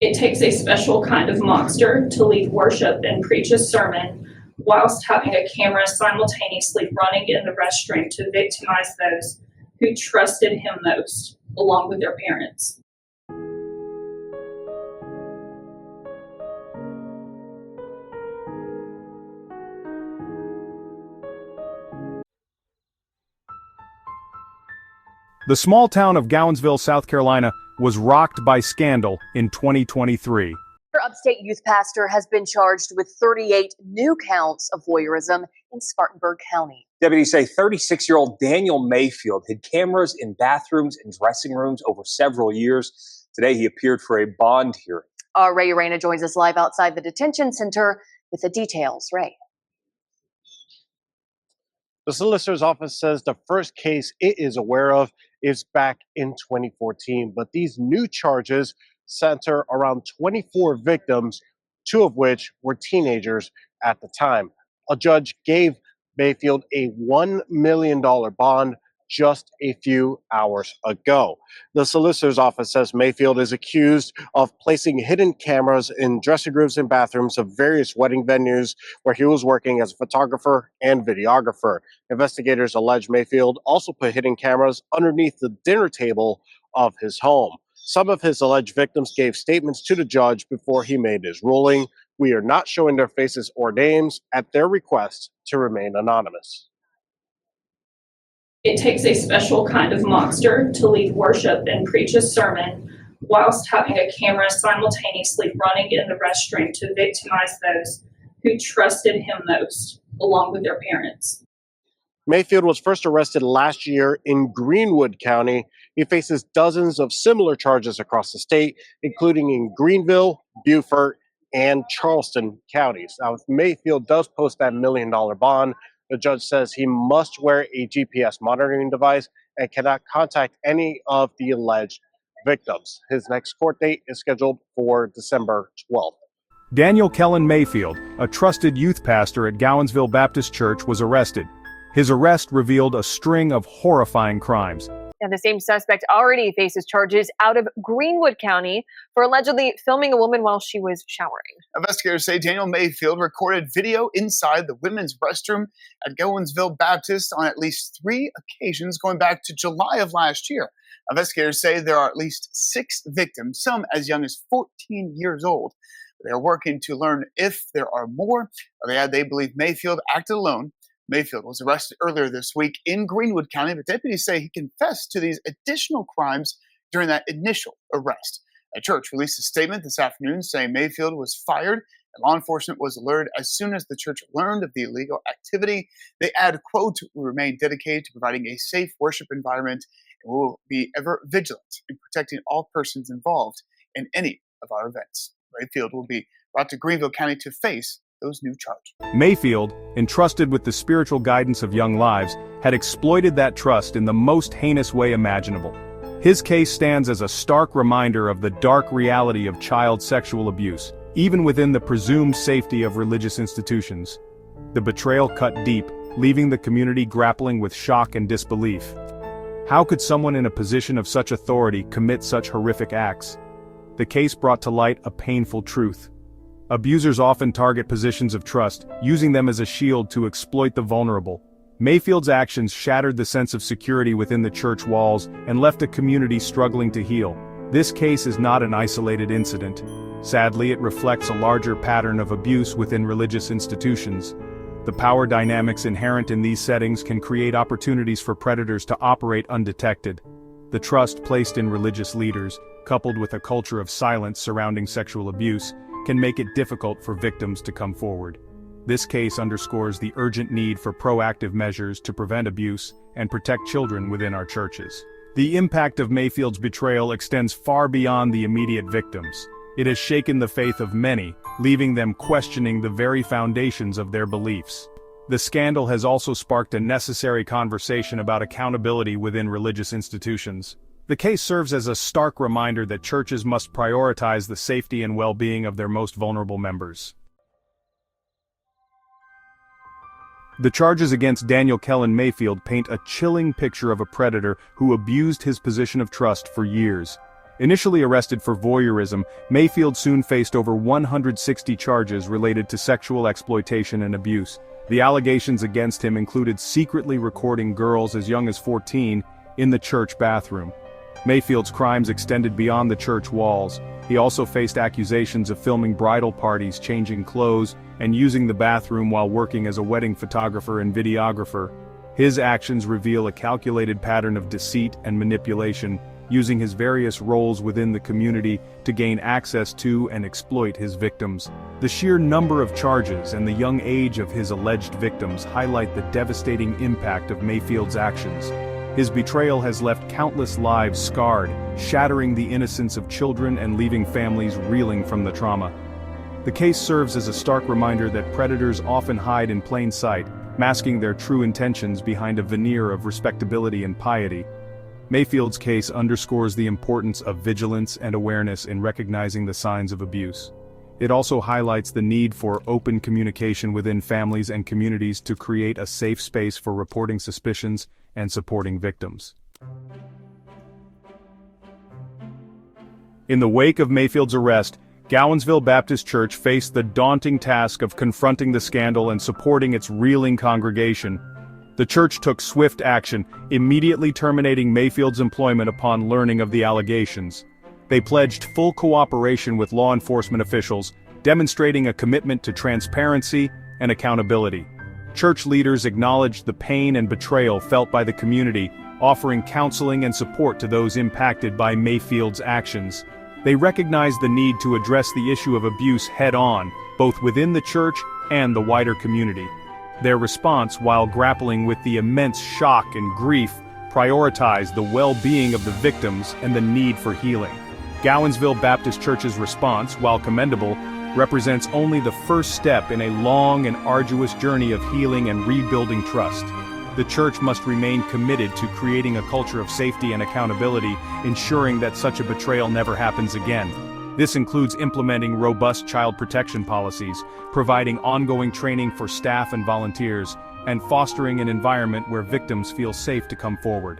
It takes a special kind of monster to lead worship and preach a sermon whilst having a camera simultaneously running in the restroom to victimize those who trusted him most, along with their parents. The small town of Gownsville, South Carolina, was rocked by scandal in 2023. Upstate youth pastor has been charged with 38 new counts of voyeurism in Spartanburg County. Deputies say 36-year-old Daniel Mayfield hid cameras in bathrooms and dressing rooms over several years. Today, he appeared for a bond hearing. Ray Arena joins us live outside the detention center with the details. Ray. The solicitor's office says the first case it is aware of is back in 2014, but these new charges center around 24 victims, 2 of which were teenagers at the time. A judge gave Mayfield a $1 million bond just a few hours ago. The solicitor's office says Mayfield is accused of placing hidden cameras in dressing rooms and bathrooms of various wedding venues where he was working as a photographer and videographer. Investigators allege Mayfield also put hidden cameras underneath the dinner table of his home. Some of his alleged victims gave statements to the judge before he made his ruling. We are not showing their faces or names at their request to remain anonymous. It takes a special kind of monster to lead worship and preach a sermon whilst having a camera simultaneously running in the restroom to victimize those who trusted him most, along with their parents. Mayfield was first arrested last year in Greenwood County. He faces dozens of similar charges across the state, including in Greenville, Beaufort, and Charleston counties. Now, if Mayfield does post that $1 million bond, the judge says he must wear a GPS monitoring device and cannot contact any of the alleged victims. His next court date is scheduled for December 12th. Daniel Kellen Mayfield, a trusted youth pastor at Gownsville Baptist Church, was arrested. His arrest revealed a string of horrifying crimes. And the same suspect already faces charges out of Greenwood County for allegedly filming a woman while she was showering. Investigators say Daniel Mayfield recorded video inside the women's restroom at Gownsville Baptist on at least 3 occasions going back to July of last year. Investigators say there are at least 6 victims, some as young as 14 years old. They are working to learn if there are more. They believe Mayfield acted alone. Mayfield was arrested earlier this week in Greenwood County, but deputies say he confessed to these additional crimes during that initial arrest. A church released a statement this afternoon saying Mayfield was fired and law enforcement was alerted as soon as the church learned of the illegal activity. They add, quote, "We remain dedicated to providing a safe worship environment and we will be ever vigilant in protecting all persons involved in any of our events." Mayfield will be brought to Greenville County to face those new charges. Mayfield, entrusted with the spiritual guidance of young lives, had exploited that trust in the most heinous way imaginable. His case stands as a stark reminder of the dark reality of child sexual abuse, even within the presumed safety of religious institutions. The betrayal cut deep, leaving the community grappling with shock and disbelief. How could someone in a position of such authority commit such horrific acts? The case brought to light a painful truth. Abusers often target positions of trust, using them as a shield to exploit the vulnerable. Mayfield's actions shattered the sense of security within the church walls and left a community struggling to heal. This case is not an isolated incident. Sadly, it reflects a larger pattern of abuse within religious institutions. The power dynamics inherent in these settings can create opportunities for predators to operate undetected. The trust placed in religious leaders, coupled with a culture of silence surrounding sexual abuse, can make it difficult for victims to come forward. This case underscores the urgent need for proactive measures to prevent abuse and protect children within our churches. The impact of Mayfield's betrayal extends far beyond the immediate victims. It has shaken the faith of many, leaving them questioning the very foundations of their beliefs. The scandal has also sparked a necessary conversation about accountability within religious institutions. The case serves as a stark reminder that churches must prioritize the safety and well-being of their most vulnerable members. The charges against Daniel Kellen Mayfield paint a chilling picture of a predator who abused his position of trust for years. Initially arrested for voyeurism, Mayfield soon faced over 160 charges related to sexual exploitation and abuse. The allegations against him included secretly recording girls as young as 14 in the church bathroom. Mayfield's crimes extended beyond the church walls. He also faced accusations of filming bridal parties, changing clothes, and using the bathroom while working as a wedding photographer and videographer. His actions reveal a calculated pattern of deceit and manipulation, using his various roles within the community to gain access to and exploit his victims. The sheer number of charges and the young age of his alleged victims highlight the devastating impact of Mayfield's actions. His betrayal has left countless lives scarred, shattering the innocence of children and leaving families reeling from the trauma. The case serves as a stark reminder that predators often hide in plain sight, masking their true intentions behind a veneer of respectability and piety. Mayfield's case underscores the importance of vigilance and awareness in recognizing the signs of abuse. It also highlights the need for open communication within families and communities to create a safe space for reporting suspicions and supporting victims. In the wake of Mayfield's arrest, Gowensville Baptist Church faced the daunting task of confronting the scandal and supporting its reeling congregation. The church took swift action, immediately terminating Mayfield's employment upon learning of the allegations. They pledged full cooperation with law enforcement officials, demonstrating a commitment to transparency and accountability. Church leaders acknowledged the pain and betrayal felt by the community, offering counseling and support to those impacted by Mayfield's actions. They recognized the need to address the issue of abuse head-on, both within the church and the wider community. Their response, while grappling with the immense shock and grief, prioritized the well-being of the victims and the need for healing. Gowensville Baptist Church's response, while commendable, represents only the first step in a long and arduous journey of healing and rebuilding trust. The church must remain committed to creating a culture of safety and accountability, ensuring that such a betrayal never happens again. This includes implementing robust child protection policies, providing ongoing training for staff and volunteers, and fostering an environment where victims feel safe to come forward.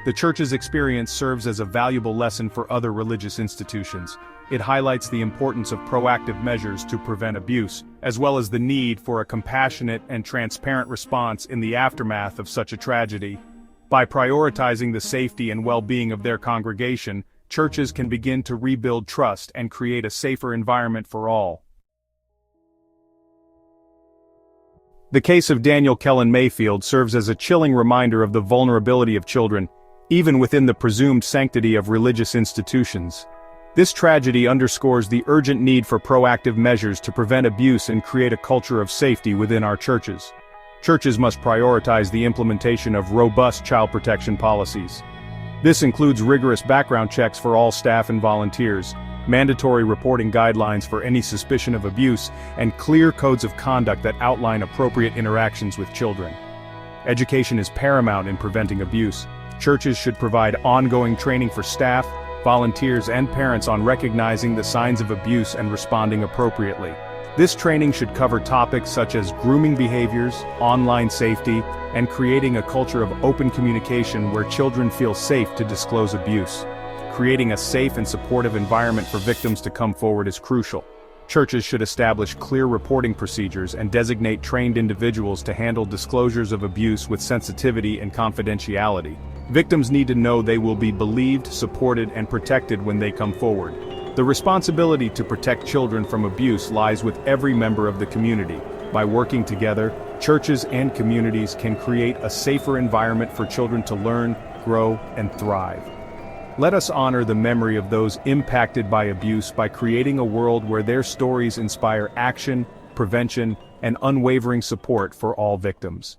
The church's experience serves as a valuable lesson for other religious institutions. It highlights the importance of proactive measures to prevent abuse, as well as the need for a compassionate and transparent response in the aftermath of such a tragedy. By prioritizing the safety and well-being of their congregation, churches can begin to rebuild trust and create a safer environment for all. The case of Daniel Kellen Mayfield serves as a chilling reminder of the vulnerability of children, even within the presumed sanctity of religious institutions. This tragedy underscores the urgent need for proactive measures to prevent abuse and create a culture of safety within our churches. Churches must prioritize the implementation of robust child protection policies. This includes rigorous background checks for all staff and volunteers, mandatory reporting guidelines for any suspicion of abuse, and clear codes of conduct that outline appropriate interactions with children. Education is paramount in preventing abuse. Churches should provide ongoing training for staff, volunteers, and parents on recognizing the signs of abuse and responding appropriately. This training should cover topics such as grooming behaviors, online safety, and creating a culture of open communication where children feel safe to disclose abuse. Creating a safe and supportive environment for victims to come forward is crucial. Churches should establish clear reporting procedures and designate trained individuals to handle disclosures of abuse with sensitivity and confidentiality. Victims need to know they will be believed, supported, and protected when they come forward. The responsibility to protect children from abuse lies with every member of the community. By working together, churches and communities can create a safer environment for children to learn, grow, and thrive. Let us honor the memory of those impacted by abuse by creating a world where their stories inspire action, prevention, and unwavering support for all victims.